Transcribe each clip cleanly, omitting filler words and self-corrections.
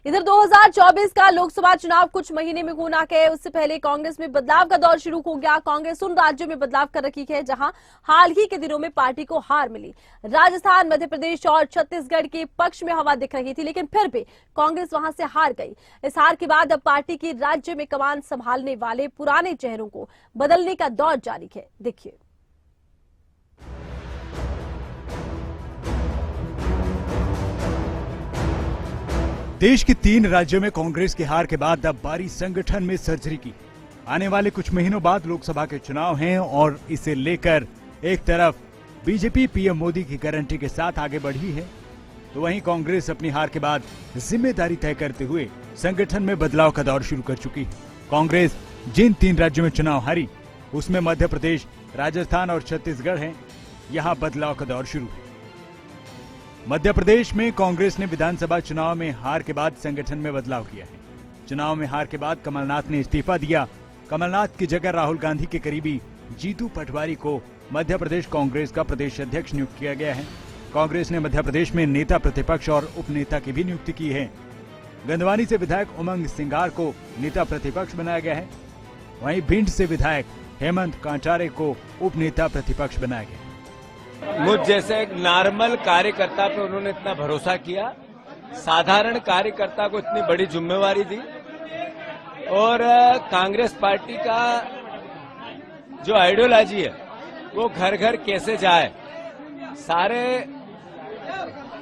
इधर 2024 का लोकसभा चुनाव कुछ महीने में होना है। उससे पहले कांग्रेस में बदलाव का दौर शुरू हो गया। कांग्रेस उन राज्यों में बदलाव कर रखी है जहां हाल ही के दिनों में पार्टी को हार मिली। राजस्थान, मध्य प्रदेश और छत्तीसगढ़ के पक्ष में हवा दिख रही थी, लेकिन फिर भी कांग्रेस वहां से हार गई। इस हार के बाद अब पार्टी की राज्य में कमान संभालने वाले पुराने चेहरों को बदलने का दौर जारी है। देखिए, देश के 3 राज्यों में कांग्रेस की हार के बाद अब बारी संगठन में सर्जरी की। आने वाले कुछ महीनों बाद लोकसभा के चुनाव हैं और इसे लेकर एक तरफ बीजेपी पीएम मोदी की गारंटी के साथ आगे बढ़ी है, तो वहीं कांग्रेस अपनी हार के बाद जिम्मेदारी तय करते हुए संगठन में बदलाव का दौर शुरू कर चुकी है। कांग्रेस जिन 3 राज्यों में चुनाव हारी, उसमें मध्य प्रदेश, राजस्थान और छत्तीसगढ़ है। यहाँ बदलाव का दौर शुरू है। मध्य प्रदेश में कांग्रेस ने विधानसभा चुनाव में हार के बाद संगठन में बदलाव किया है। चुनाव में हार के बाद कमलनाथ ने इस्तीफा दिया। कमलनाथ की जगह राहुल गांधी के करीबी जीतू पटवारी को मध्य प्रदेश कांग्रेस का प्रदेश अध्यक्ष नियुक्त किया गया है। कांग्रेस ने मध्य प्रदेश में नेता प्रतिपक्ष और उपनेता की भी नियुक्ति की है। गंधवानी से विधायक उमंग सिंगार को नेता प्रतिपक्ष बनाया गया है। वहीं भिंड से विधायक हेमंत कांटारे को उपनेता प्रतिपक्ष बनाया गया है। मुझ जैसे एक नॉर्मल कार्यकर्ता पे उन्होंने इतना भरोसा किया, साधारण कार्यकर्ता को इतनी बड़ी जिम्मेवारी दी और कांग्रेस पार्टी का जो आइडियोलॉजी है वो घर घर कैसे जाए, सारे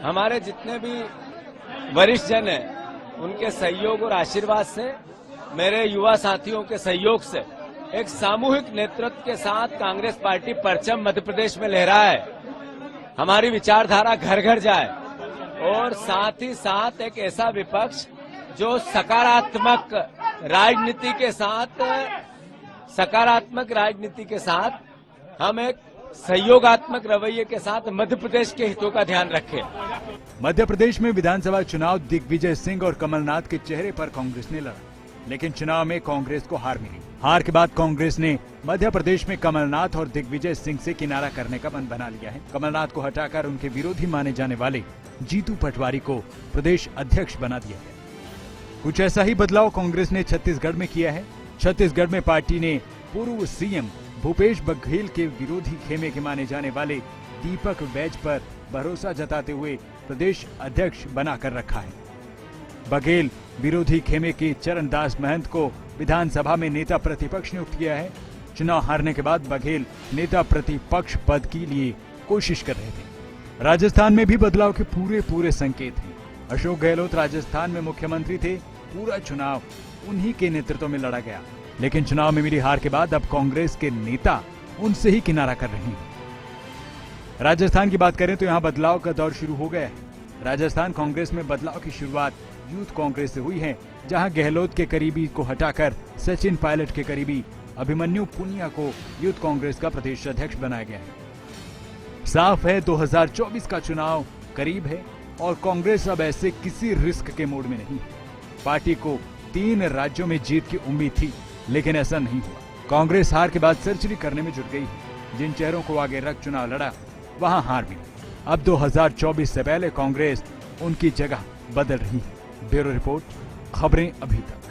हमारे जितने भी वरिष्ठ जन हैं उनके सहयोग और आशीर्वाद से, मेरे युवा साथियों के सहयोग से एक सामूहिक नेतृत्व के साथ कांग्रेस पार्टी परचम मध्य प्रदेश में लहराए, हमारी विचारधारा घर घर जाए और साथ ही साथ एक ऐसा विपक्ष जो सकारात्मक राजनीति के साथ हम एक सहयोगात्मक रवैये के साथ मध्य प्रदेश के हितों का ध्यान रखें। मध्य प्रदेश में विधानसभा चुनाव दिग्विजय सिंह और कमलनाथ के चेहरे पर कांग्रेस ने लड़ा, लेकिन चुनाव में कांग्रेस को हार मिली। हार के बाद कांग्रेस ने मध्य प्रदेश में कमलनाथ और दिग्विजय सिंह से किनारा करने का मन बना लिया है। कमलनाथ को हटाकर उनके विरोधी माने जाने वाले जीतू पटवारी को प्रदेश अध्यक्ष बना दिया गया। कुछ ऐसा ही बदलाव कांग्रेस ने छत्तीसगढ़ में किया है। छत्तीसगढ़ में पार्टी ने पूर्व सीएम भूपेश बघेल के विरोधी खेमे के माने जाने वाले दीपक बैज पर भरोसा जताते हुए प्रदेश अध्यक्ष बनाकर रखा है। बघेल विरोधी खेमे के चरणदास महंत को विधानसभा में नेता प्रतिपक्ष नियुक्त किया है। चुनाव हारने के बाद बघेल नेता प्रतिपक्ष पद के लिए कोशिश कर रहे थे। राजस्थान में भी बदलाव के पूरे संकेत हैं। अशोक गहलोत राजस्थान में मुख्यमंत्री थे। पूरा चुनाव उन्हीं के नेतृत्व में लड़ा गया, लेकिन चुनाव में मिली हार के बाद अब कांग्रेस के नेता उनसे ही किनारा कर रहे हैं। राजस्थान की बात करें तो यहाँ बदलाव का दौर शुरू हो गया है। राजस्थान कांग्रेस में बदलाव की शुरुआत यूथ कांग्रेस से हुई है, जहां गहलोत के करीबी को हटाकर सचिन पायलट के करीबी अभिमन्यु पुनिया को यूथ कांग्रेस का प्रदेश अध्यक्ष बनाया गया है। साफ है 2024 का चुनाव करीब है और कांग्रेस अब ऐसे किसी रिस्क के मोड में नहीं। पार्टी को 3 राज्यों में जीत की उम्मीद थी, लेकिन ऐसा नहीं हुआ। कांग्रेस हार के बाद सर्जरी करने में जुट गई है। जिन चेहरों को आगे रख चुनाव लड़ा, वहां हार मिली। अब 2024 से पहले कांग्रेस उनकी जगह बदल रही है। ब्यूरो रिपोर्ट, खबरें अभी तक।